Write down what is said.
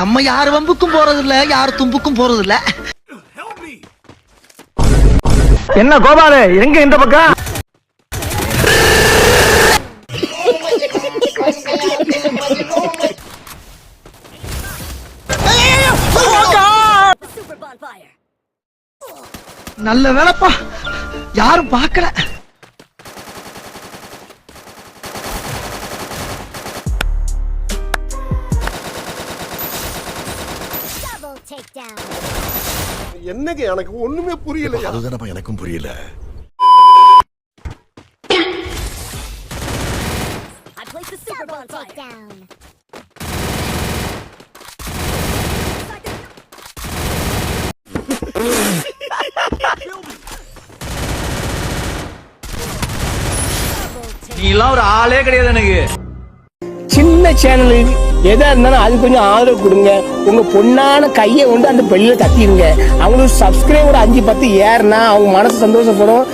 நம்ம யார் வம்புக்கும் போறது இல்ல, யார் தும்புக்கும் போறது இல்ல. என்ன கோபாலு எங்க இந்த பக்கம்? நல்ல வேலைப்பா, யாரும் பார்க்கல. என்னங்க எனக்கு ஒண்ணுமே புரியல. அதுதானப்பா எனக்கும் புரியல. நீ எல்லாம் ஒரு ஆளே கிடையாது எனக்கு. சின்ன சேனலுக்கு எதா இருந்தாலும் அது கொஞ்சம் ஆதரவு கொடுங்க. உங்க பொண்ணான கையை கொண்டு அந்த பெல்ல தட்டிடுங்க. அவங்களுக்கு சப்ஸ்கிரைபர் 5-10 ஏறுனா அவங்க மனசு சந்தோஷப்படும்.